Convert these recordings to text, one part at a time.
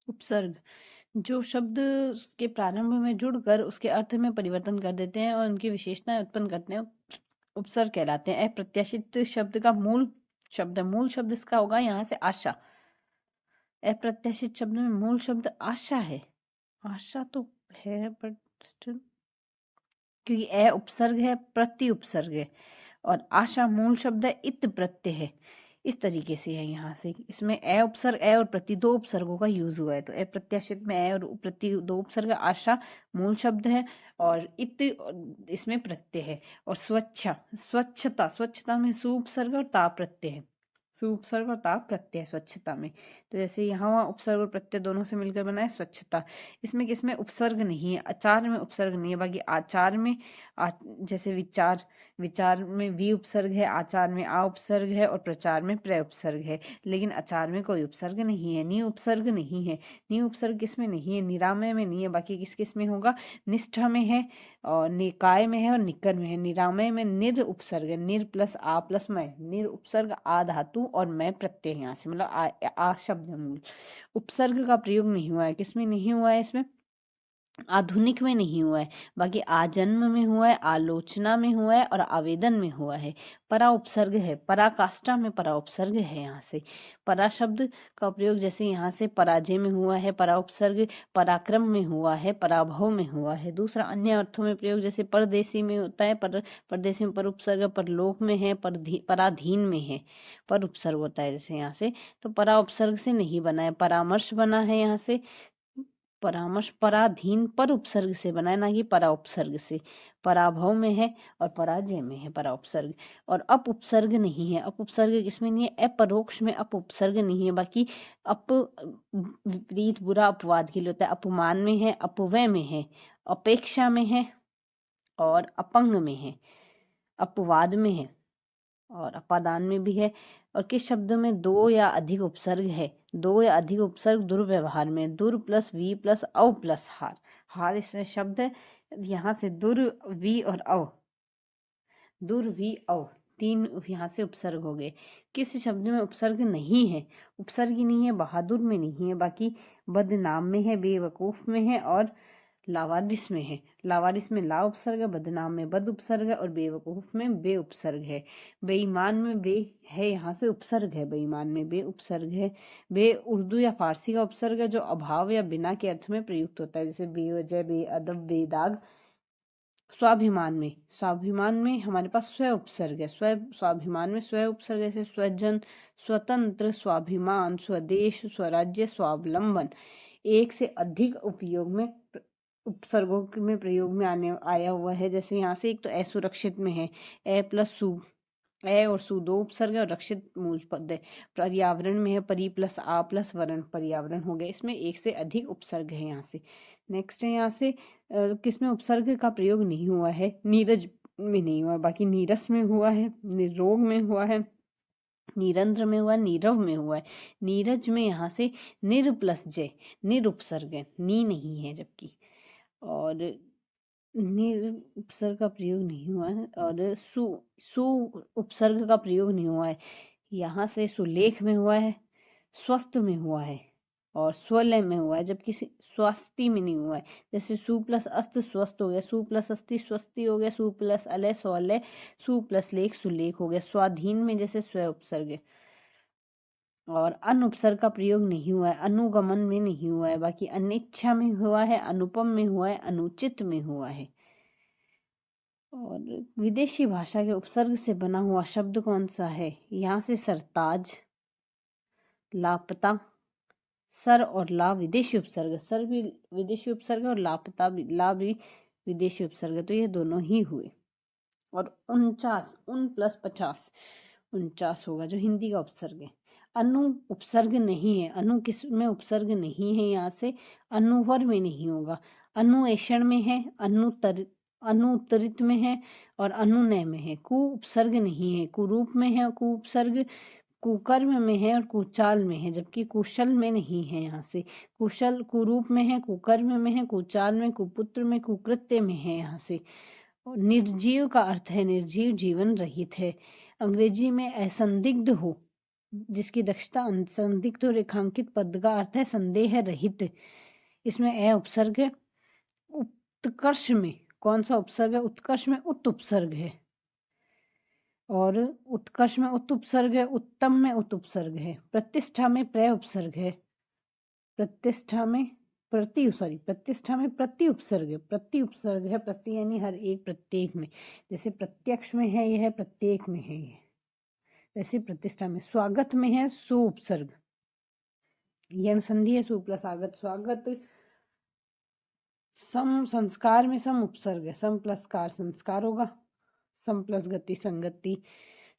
उपसर्ग जो शब्द के प्रारंभ में जुड़कर उसके अर्थ में परिवर्तन कर देते हैं और उनकी विशेषताएं उत्पन्न करते हैं, उपसर्ग कहलाते हैं। अप्रत्याशित शब्द का मूल शब्द इसका होगा यहाँ से आशा। अप्रत्याशित शब्द में मूल शब्द आशा है। आशा तो है बट स्टिल, क्योंकि अ उपसर्ग है, प्रति उपसर्ग है और आशा मूल शब्द है, इत प्रत्यय है। इस तरीके से है यहाँ से। इसमें अ उपसर्ग, अ और प्रति दो उपसर्गों का यूज हुआ है। तो अप्रत्याशित में अ और प्रति दो उपसर्ग, आशा मूल शब्द है और इत इसमें प्रत्यय है। और स्वच्छता में सु उपसर्ग और ता प्रत्यय है। सु उपसर्ग और ता प्रत्यय स्वच्छता में। तो जैसे यहाँ वहाँ उपसर्ग और प्रत्यय दोनों से मिलकर बना है स्वच्छता। इसमें किसमें उपसर्ग नहीं है, आचार में उपसर्ग नहीं है। बाकी आचार में जैसे विचार में वी उपसर्ग है, आचार में आ उपसर्ग है और प्रचार में प्र उपसर्ग है। लेकिन आचार में कोई उपसर्ग नहीं है, नि उपसर्ग नहीं है। नि उपसर्ग किसमें नहीं है, निरामय में नहीं है। बाकी किस किस में होगा, निष्ठा में है और निकाय में है और निकर में है। निरामय में निर उपसर्ग है, निर प्लस आ प्लस मैं, निर उपसर्ग आ धातु और मैं प्रत्यय यहाँ से, मतलब आ शब्द मूल। उपसर्ग का प्रयोग नहीं हुआ है, किसमें नहीं हुआ है, इसमें आधुनिक में नहीं हुआ है। बाकी आजन्म में हुआ है, आलोचना में हुआ है और आवेदन में हुआ है। परा उपसर्ग है, पराकाष्ठा में परा उपसर्ग है। यहाँ से परा शब्द का प्रयोग जैसे यहाँ से पराजय में हुआ है, परा उपसर्ग पराक्रम में हुआ है, पराभव में हुआ है। दूसरा अन्य अर्थों में प्रयोग जैसे परदेसी में होता है, परदेसी में पर उपसर्ग, परलोक में है, पराधीन में है, पर उपसर्ग होता है जैसे यहाँ से। तो परा उपसर्ग से नहीं बना है, परामर्श बना है यहाँ से। परामर्श पराधीन पर उपसर्ग से बना है, ना कि परा उपसर्ग से। पराभव में है और पराजय में है परा उपसर्ग। और अप उपसर्ग नहीं है, अप उपसर्ग किसमें नहीं है, अपरोक्ष में अप उपसर्ग नहीं है। बाकी अप विपरीत बुरा अपवाद के लिए होता है। अपमान में है, अपव्यय में है, अपेक्षा में है और अपंग में है, अपवाद में है और अपादान में भी है। और किस शब्द में दो या अधिक उपसर्ग है, दो या अधिक उपसर्ग दुर्व्यवहार में, दुर प्लस वी प्लस अव प्लस हार। हार इसमें शब्द है, यहाँ से दुर वी और अव, दुर वी अव तीन यहाँ से उपसर्ग हो गए। किस शब्द में उपसर्ग नहीं है, उपसर्ग ही नहीं है, बहादुर में नहीं है। बाकी बदनाम में है, बेवकूफ में है और लावारिस में है। लावारिस में ला उपसर्ग है, बदनाम में बद उपसर्ग है और बेवकूफ में बे उपसर्ग है। बेईमान में बे है, यहाँ से उपसर्ग है, बेईमान में बे उपसर्ग है। बे उर्दू या फारसी का उपसर्ग है जो अभाव या बिना के अर्थ में प्रयुक्त होता है, जैसे बेवजह, बेअदब, बेदाग। स्वाभिमान में हमारे पास स्व उपसर्ग है। स्वाभिमान में स्व उपसर्ग जैसे स्वजन, स्वतंत्र, स्वाभिमान, स्वदेश, स्वराज्य, स्वावलंबन। एक से अधिक उपयोग में उपसर्गों में प्रयोग में आया हुआ है। जैसे यहाँ से एक तो असुरक्षित में है, ए प्लस सु, ए और सु दो उपसर्ग है और रक्षित मूल पद है। पर्यावरण में है, परि प्लस आ प्लस वरण, पर्यावरण हो गया। इसमें एक से अधिक उपसर्ग है। यहाँ से नेक्स्ट है, यहाँ से किसमें उपसर्ग का प्रयोग नहीं हुआ है, नीरज में नहीं हुआ है। बाकी नीरस में हुआ है, निरोग में हुआ है, निरंतर में हुआ है, नीरव में हुआ है। नीरज में यहाँ से निर प्लस जय, निर उपसर्ग है, नी नहीं है जबकि। और निर उपसर्ग का प्रयोग नहीं हुआ है और सु उपसर्ग का प्रयोग नहीं हुआ है। यहाँ से सुलेख में हुआ है, स्वस्थ में हुआ है और स्वलय में हुआ है, जबकि स्वास्थी में नहीं हुआ है। जैसे सु प्लस अस्त स्वस्थ हो गया, सु प्लस अस्थि स्वस्ति हो गया, सु प्लस अलय स्वलय, सु प्लस लेख सुलेख हो गया। स्वाधीन में जैसे स्व उपसर्ग है। और अन उपसर्ग का प्रयोग नहीं हुआ है, अनुगमन में नहीं हुआ है। बाकी अनिच्छा में हुआ है, अनुपम में हुआ है, अनुचित में हुआ है। और विदेशी भाषा के उपसर्ग से बना हुआ शब्द कौन सा है, यहाँ से सरताज, लापता, सर और ला विदेशी उपसर्ग, सर भी विदेशी उपसर्ग और लापता भी, ला भी विदेशी उपसर्ग, तो ये दोनों ही हुए। और 49, उन प्लस 50, 49 होगा जो हिंदी का उपसर्ग है। अनु उपसर्ग नहीं है, अनु किस में उपसर्ग नहीं है, यहाँ से अनुवर में नहीं होगा, अनुएषण में है, अनुत्तरित में है और अनुनय में है। कु उपसर्ग नहीं है, कुरूप में है, कु उपसर्ग कुकर्म में है और कुचाल में है, जबकि कुशल में नहीं है। यहाँ से कुशल कुरूप में है, कुकर्म में है, कुचाल में, कुपुत्र में, कुकृत्य में है। यहाँ से निर्जीव का अर्थ है निर्जीव, जीवन रहित है। अंग्रेजी में असंदिग्ध हो, जिसकी दक्षता संदिग्ध और रेखांकित पद का अर्थ है संदेह रहित। इसमें ए उपसर्ग है। उत्कर्ष में कौन सा उपसर्ग है? उत्कर्ष में उत उपसर्ग है। और उत्कर्ष में उत उपसर्ग है। उत्तम में उत उपसर्ग है। प्रतिष्ठा में प्र उपसर्ग है। प्रतिष्ठा में प्रतिष्ठा में प्रति उपसर्ग है। प्रति उपसर्ग है। प्रति यानी हर एक, प्रत्येक में। जैसे प्रत्यक्ष में है यह, प्रत्येक में है यह, वैसे प्रतिष्ठा में। स्वागत में है सु उपसर्ग, यण संधि है, सु प्लस आगत स्वागत। सम संस्कार में सम उपसर्ग है। सम प्लस कार संस्कार होगा। सम प्लस गति संगति।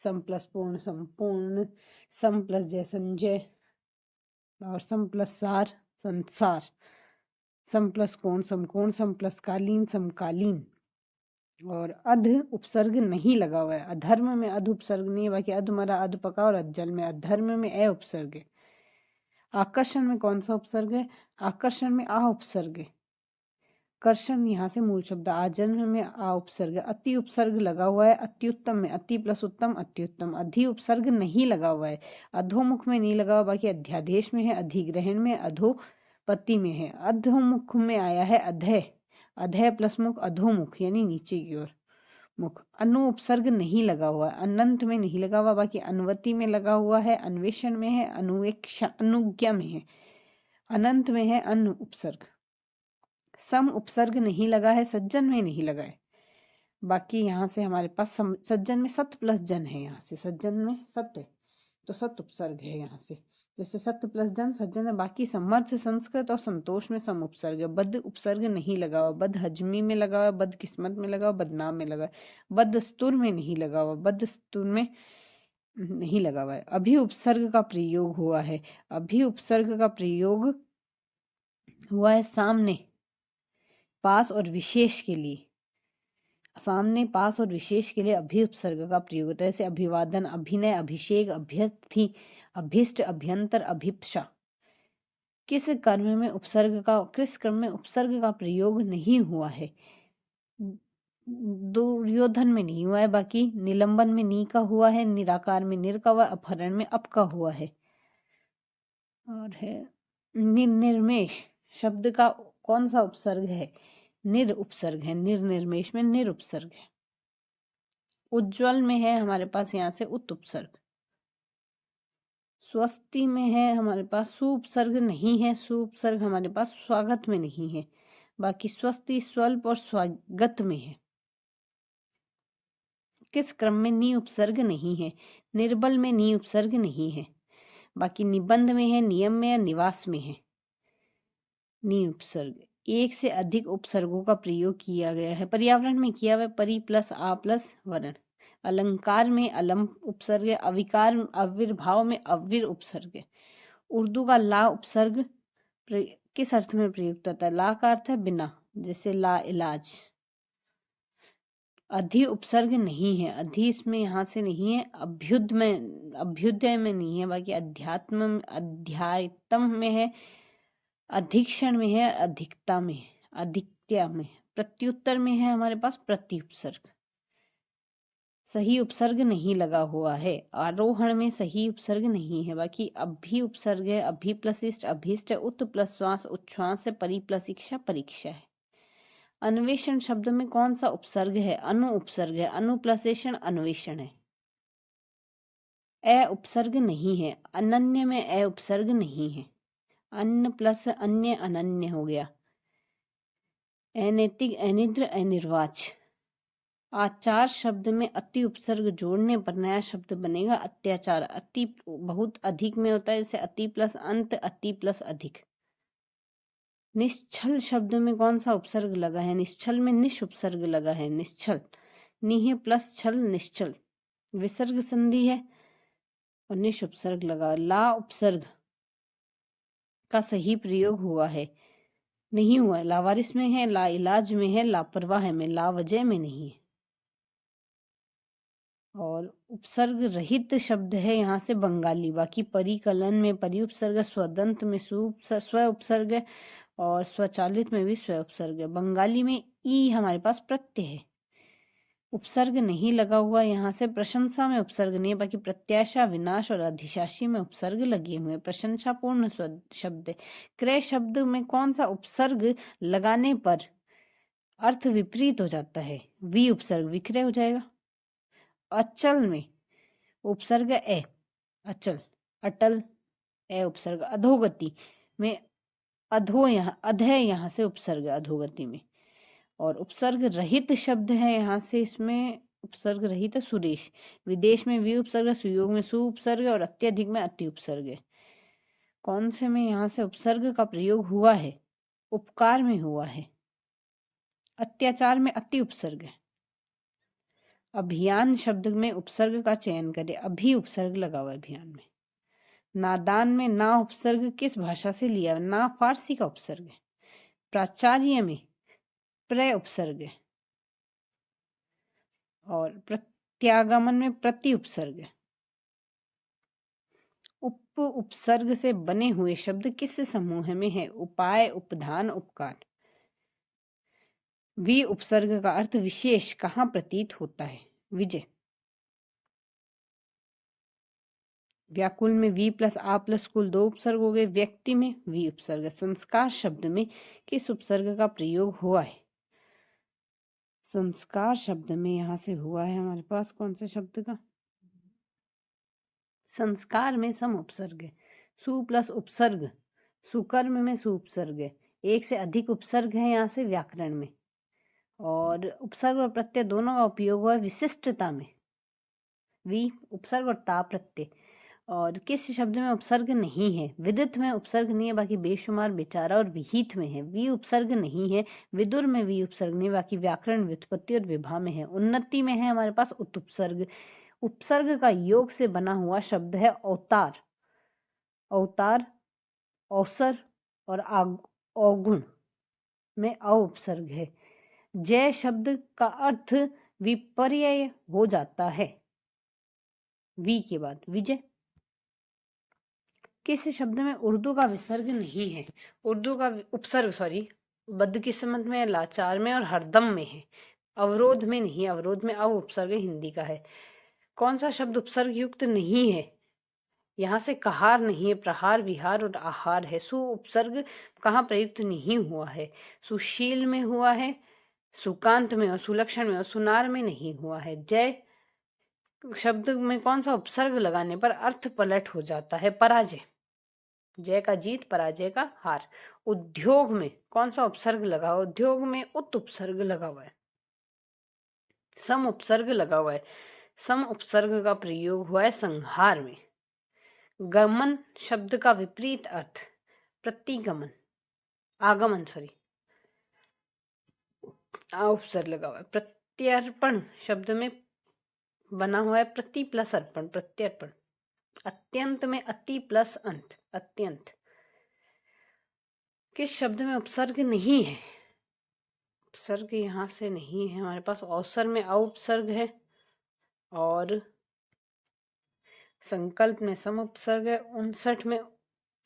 सम प्लस पूर्ण संपूर्ण। सम प्लस जय संजय। और सम प्लस सार संसार। सम प्लस कोण समकोण। सम प्लस कालीन समकालीन। और अध उपसर्ग नहीं लगा हुआ है। अधर्म में अध उपसर्ग नहीं है, बाकी अध मरा अध पका और अधजल में। अधर्म में ए उपसर्ग है। आकर्षण में कौन सा उपसर्ग है? आकर्षण में आ उपसर्ग है। कर्षण यहाँ से मूल शब्द। आजन्म में आ उपसर्ग। अति उपसर्ग लगा हुआ है। अत्युत्तम में अति प्लस उत्तम अत्युत्तम। अधि उपसर्ग नहीं लगा हुआ है। अधोमुख में नहीं लगा हुआ, बाकी अध्यादेश में है, अधिग्रहण में, अधोपति में है। अधोमुख में आया है अधय। अधय प्लस मुख अधोमुख यानी नीचे की ओर मुख। अनु उपसर्ग नहीं लगा हुआ है। अनंत में नहीं लगा हुआ, बाकी अनुवति में लगा हुआ है, अन्वेषण में है, अनुवेक्षा अनुज्ञा में है। अनंत में है अनु उपसर्ग। सम उपसर्ग नहीं लगा है। सज्जन में नहीं लगा है। बाकी यहाँ से हमारे पास सज्जन में सत प्लस जन है। यहाँ से सज्जन में सत है तो सत उपसर्ग है यहाँ से। जैसे सत प्लस जन सज्जन है। बाकी समर्थ संस्कृत और संतोष में सम उपसर्ग है। बद उपसर्ग नहीं लगा हुआ। बद हजमी में लगा हुआ, बद किस्मत में लगा हुआ, बदनाम में लगा है। बद स्तुर में नहीं लगा हुआ। बद स्तुर में नहीं लगा हुआ है। अभी उपसर्ग का प्रयोग हुआ है। अभी उपसर्ग का प्रयोग हुआ है सामने, पास और विशेष के लिए। सामने, पास और विशेष के लिए अभी उपसर्ग का प्रयोग होता है। जैसे अभिवादन, अभिनय, अभिषेक, अभ्यर्थी, अभिष्ट, अभ्यंतर, अभिप्सा। किस क्रम में उपसर्ग का प्रयोग नहीं हुआ है? दुर्योधन में नहीं हुआ है, बाकी निलंबन में नी का हुआ है, निराकार में निर का हुआ, अपहरण में अप का हुआ है। और है निर्निर्मेश शब्द का कौन सा उपसर्ग है? निर उपसर्ग है। निर्निर्मेश में निर उपसर्ग है। उज्ज्वल में है हमारे पास यहाँ से उत उपसर्ग। स्वस्ति में है हमारे पास सु उपसर्ग नहीं है। सु उपसर्ग हमारे पास स्वागत में नहीं है, बाकी स्वस्ति, स्वल्प और स्वागत में है। किस क्रम में नी उपसर्ग नहीं है? निर्बल में नी उपसर्ग नहीं है, बाकी निबंध में है, नियम में या निवास में है नी उपसर्ग। एक से अधिक उपसर्गों का प्रयोग किया गया है। पर्यावरण में किया हुआ है परि प्लस आ प्लस वर्ण। अलंकार में अलम उपसर्ग है। अविकार आविर्भाव में अविर उपसर्ग है। उर्दू का ला उपसर्ग किस अर्थ में प्रयुक्त होता है? ला का अर्थ है बिना, जैसे ला इलाज। अधि उपसर्ग नहीं है। अधि इसमें यहाँ से नहीं है। अभ्युदय में नहीं है, बाकी अध्यात्म अध्यात्म में है, अधीक्षण में है, अधिकता में है, अधिक्या में। प्रत्युत्तर में है हमारे पास प्रति उपसर्ग। सही उपसर्ग नहीं लगा हुआ है। आरोहण में सही उपसर्ग नहीं है, बाकी अभी उपसर्ग है। अभी प्लस इष्ट अभीष्ट है। उत प्लस श्वास उच्छ्वास है। परि प्लस इच्छा परीक्षा है। अन्वेषण शब्द में कौन सा उपसर्ग है? अनु उपसर्ग है। अनु प्लसेषण अन्वेषण है। ए उपसर्ग नहीं है। अनन्य में ए उपसर्ग नहीं है। अन्न प्लस अन्य अनन्य हो गया। अनैतिक अनिद्र अनिर्वाच। आचार शब्द में अति उपसर्ग जोड़ने पर नया शब्द बनेगा अत्याचार। अति बहुत अधिक में होता है, जैसे अति प्लस अंत, अति प्लस अधिक। निश्चल शब्द में कौन सा उपसर्ग लगा है? निश्चल में निश उपसर्ग लगा है। निश्चल निह प्लस छल निश्चल। विसर्ग संधि है और निश उपसर्ग लगा। ला उपसर्ग का सही प्रयोग हुआ है? नहीं हुआ है। लावारिस में है, ला इलाज में है, लापरवाह में, ला वजह में नहीं है। और उपसर्ग रहित शब्द है यहाँ से बंगाली। बाकी परिकलन में परि उपसर्ग, स्वदंत में स्व उपसर्ग है और स्वचालित में भी स्व उपसर्ग है। बंगाली में ई हमारे पास प्रत्यय है। उपसर्ग नहीं लगा हुआ, यहाँ से प्रशंसा में उपसर्ग नहीं है, बाकी प्रत्याशा, विनाश और अधिशासी में उपसर्ग लगे हुए हैं। प्रशंसा पूर्ण शब्द है। क्रय शब्द में कौन सा उपसर्ग लगाने पर अर्थ विपरीत हो जाता है? वी उपसर्ग विक्रय हो जाएगा। अचल में उपसर्ग ए, अचल, अटल, ए उपसर्ग। अधोगति में अधो, यहाँ अधय, यहाँ से उपसर्ग अधोगति में। और उपसर्ग रहित शब्द है, यहाँ से इसमें उपसर्ग रहित है सुरेश। विदेश में वी उपसर्ग, सुयोग में सु उपसर्ग और अत्यधिक में अति उपसर्ग है। कौन से में यहाँ से उपसर्ग का प्रयोग हुआ है? उपकार में हुआ है। अत्याचार में अति उपसर्ग है। अभियान शब्द में उपसर्ग का चयन करें, अभी उपसर्ग लगा हुआ है अभियान में। नादान में ना उपसर्ग किस भाषा से लिया? ना फारसी का उपसर्ग है। प्राचार्य में प्र उपसर्ग है। और प्रत्यागमन में प्रति उपसर्ग है। उप उपसर्ग से बने हुए शब्द किस समूह में है? उपाय, उपधान, उपकार। वी उपसर्ग का अर्थ विशेष कहाँ प्रतीत होता है? विजय। व्याकुल में वी प्लस आ प्लस कुल दो उपसर्ग हो गए। व्यक्ति में वी उपसर्ग। संस्कार शब्द में किस उपसर्ग का प्रयोग हुआ है? संस्कार शब्द में यहाँ से हुआ है हमारे पास कौन से शब्द का? संस्कार में सम उपसर्ग है। सु प्लस उपसर्ग, सुकर्म में सु उपसर्ग है। एक से अधिक उपसर्ग है यहाँ से व्याकरण में। और उपसर्ग और प्रत्यय दोनों का उपयोग हुआ है विशिष्टता में। वी उपसर्ग और ता प्रत्यय। और किस शब्द में उपसर्ग नहीं है? विदित में उपसर्ग नहीं है, बाकी बेशुमार, बेचारा और विहित में है। वी उपसर्ग नहीं है। विदुर में वी उपसर्ग नहीं, बाकी व्याकरण, व्युत्पत्ति और विभा में है। उन्नति में है हमारे पास उत उपसर्ग। उपसर्ग का योग से बना हुआ शब्द है अवतार। अवतार, अवसर और अवगुण में अ उपसर्ग है। जय शब्द का अर्थ विपर्यय हो जाता है वी के बाद। विजय। किस शब्द में उर्दू का विसर्ग नहीं है? उर्दू का उपसर्ग बदकिस्मत में, लाचार में और हरदम में है। अवरोध में नहीं, अवरोध में अव उपसर्ग हिंदी का है। कौन सा शब्द उपसर्ग युक्त नहीं है? यहाँ से कहार नहीं है, प्रहार, विहार और आहार है। सु उपसर्ग कहाँ प्रयुक्त नहीं हुआ है? सुशील में हुआ है, सुकांत में और सुलक्षण में और सुनार में नहीं हुआ है। जय शब्द में कौन सा उपसर्ग लगाने पर अर्थ पलट हो जाता है? पराजय। जय का जीत, पराजय का हार। उद्योग में कौन सा उपसर्ग लगा हुआ? उद्योग में उत उपसर्ग लगा हुआ है। सम उपसर्ग लगा हुआ है। सम उपसर्ग का प्रयोग हुआ है संहार में। गमन शब्द का विपरीत अर्थ? प्रतिगमन, आगमन, आ उपसर्ग लगा हुआ है। प्रत्यर्पण शब्द में बना हुआ है प्रति प्लस अर्पण, प्रत्यर्पण। अत्यंत में अति प्लस अंत, अत्यंत। किस शब्द में उपसर्ग नहीं है? उपसर्ग यहाँ से नहीं है हमारे पास। अवसर में उपसर्ग है और संकल्प में सम उपसर्ग है। 59 में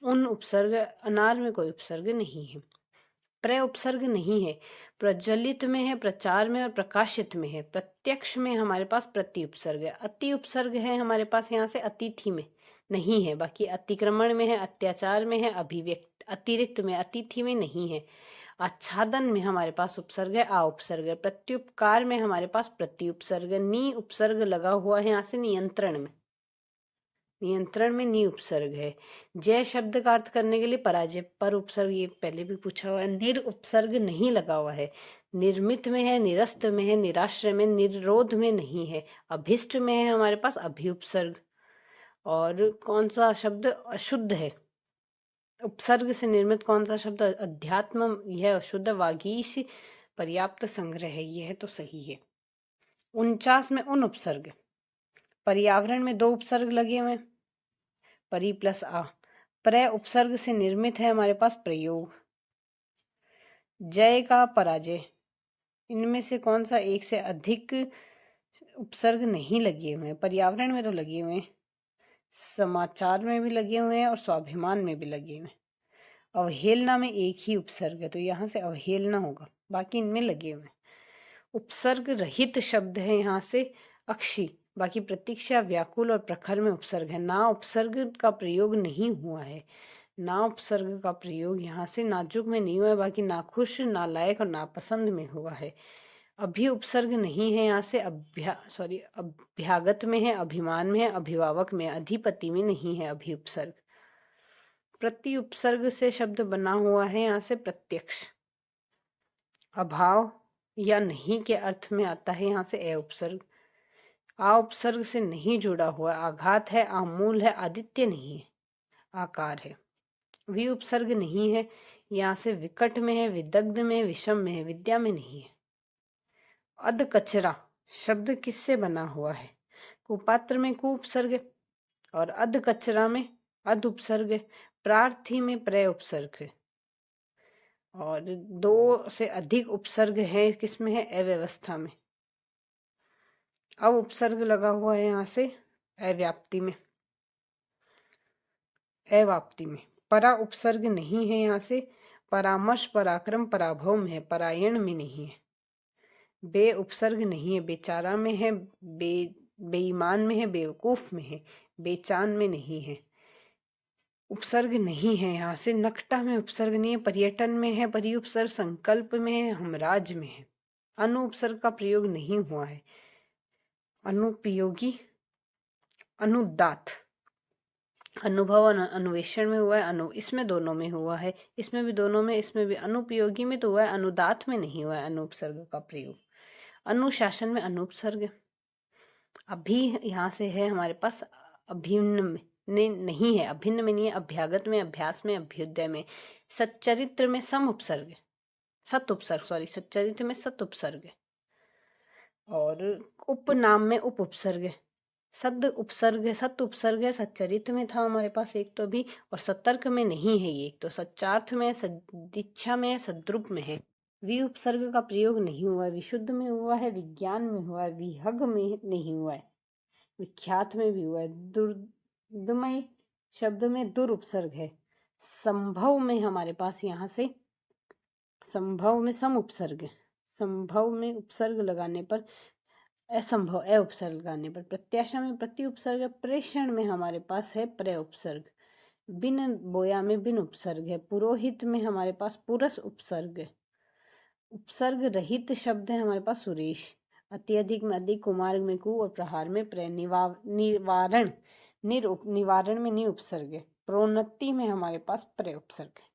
उन उपसर्ग। अनार में कोई उपसर्ग नहीं है। प्र उपसर्ग नहीं है। प्रज्वलित में है, प्रचार में और प्रकाशित में है। प्रत्यक्ष में हमारे पास प्रति उपसर्ग है। अति उपसर्ग है हमारे पास यहाँ से अतिथि में नहीं है, बाकी अतिक्रमण में है, अत्याचार में है, अभिव्यक्त, अतिरिक्त में, अतिथि में नहीं है। आच्छादन में हमारे पास उपसर्ग है, आ उपसर्ग है। प्रत्युपकार में हमारे पास प्रति उपसर्ग है। नी उपसर्ग लगा हुआ है यहाँ से नियंत्रण में। नियंत्रण में नी उपसर्ग है। जय शब्द का अर्थ करने के लिए पराजय पर उपसर्ग, ये पहले भी पूछा हुआ है। निर उपसर्ग नहीं लगा हुआ है। निर्मित में है, निरस्त में है, निराश्रय में, निरोध में नहीं है। अभिष्ट में है हमारे पास अभि उपसर्ग। और कौन सा शब्द अशुद्ध है? उपसर्ग से निर्मित कौन सा शब्द? अध्यात्म, यह अशुद्ध। वागीश पर्याप्त संग्रह है, यह तो सही है। 49 में उन उपसर्ग। पर्यावरण में दो उपसर्ग लगे हुए, परी प्लस आ। प्र उपसर्ग से निर्मित है हमारे पास प्रयोग। जय का पराजय। इनमें से कौन सा एक से अधिक उपसर्ग नहीं लगे हुए हैं? पर्यावरण में तो लगे हुए हैं, समाचार में भी लगे हुए हैं और स्वाभिमान में भी लगे हुए हैं। अवहेलना में एक ही उपसर्ग है, तो यहाँ से अवहेलना होगा, बाकी इनमें लगे हुए हैं। उपसर्ग रहित शब्द है यहाँ से अक्षी। बाकी प्रतीक्षा, व्याकुल और प्रखर में उपसर्ग है। ना उपसर्ग का प्रयोग नहीं हुआ है। ना उपसर्ग का प्रयोग यहाँ से नाजुक में नहीं हुआ है, बाकी नाखुश, नालायक और नापसंद में हुआ है। अभी उपसर्ग नहीं है यहाँ से अभ्यागत में है, अभिमान में है, अभिभावक में है, अधिपति में नहीं है अभी उपसर्ग। प्रति उपसर्ग से शब्द बना हुआ है यहाँ से प्रत्यक्ष। अभाव या नहीं के अर्थ में आता है यहाँ से ए उपसर्ग। आ उपसर्ग से नहीं जुड़ा हुआ, आघात है, आमूल है, आदित्य नहीं है, आकार है। वि उपसर्ग नहीं है, यहाँ से विकट में है, विदग्ध में, विषम में है, विद्या में नहीं है। अध कचरा शब्द किससे बना हुआ है? कुपात्र में कु उपसर्ग और अध कचरा में अध उपसर्ग, प्रार्थी में प्रय उपसर्ग है। और 2 से अधिक उपसर्ग है किसमें है? अव्यवस्था में। अब उपसर्ग लगा हुआ है यहाँ से अव्याप्ति में, अवाप्ति में। परा उपसर्ग नहीं है यहाँ से परामर्श, पराक्रम, पराभव में है, परायण में नहीं है। बे उपसर्ग नहीं है, बेचारा में है, बेईमान में है, बेवकूफ में है, बेचान में नहीं है। उपसर्ग नहीं है यहाँ से नकटा में उपसर्ग नहीं है, पर्यटन में है, परि उपसर्ग, संकल्प में है, हमराज में है। अनु उपसर्ग का प्रयोग नहीं हुआ है। अनुपयोगी, अनुदात, अनुभव और अन्वेषण में हुआ है, इसमें दोनों में हुआ है, इसमें भी दोनों में, इसमें भी अनुपयोगी में तो हुआ है, अनुदात में नहीं हुआ है अनुपसर्ग का प्रयोग। अनुशासन में अनुपसर्ग। अभी यहाँ से है हमारे पास अभिन्न में नहीं है, अभिन्न में नहीं है, अभ्यागत में, अभ्यास में, अभ्युदय में। सच्चरित्र में सम उपसर्ग, सत उपसर्ग, सच्चरित्र में सत उपसर्ग। और उपनाम में उप उपसर्ग, सद उपसर्ग, सत उपसर्ग है। सच्चरित्र में था हमारे पास एक तो अभी, और सतर्क में नहीं है ये। एक तो सच्चार्थ में, सदिच्छा में, सद्रुप में है। वि उपसर्ग का प्रयोग नहीं हुआ है। विशुद्ध में हुआ है, विज्ञान में हुआ है, विहग में नहीं हुआ है, विख्यात में भी हुआ है। दुर्दमय शब्द में दुर उपसर्ग है। संभव में हमारे पास यहाँ से संभव में सम उपसर्ग है। संभव में उपसर्ग लगाने पर असंभव अ उपसर्ग लगाने पर। प्रत्याशा में प्रति उपसर्ग। प्रेषण में हमारे पास है प्रय उपसर्ग। बिन बोया में बिन उपसर्ग है। पुरोहित में हमारे पास पुरस उपसर्ग है। उपसर्ग रहित शब्द है हमारे पास सुरेश। अत्यधिक में अधिक, कुमार में कु और प्रहार में प्रय। निवारण में नि उपसर्ग है। प्रोन्नति में हमारे पास प्रय उपसर्ग है।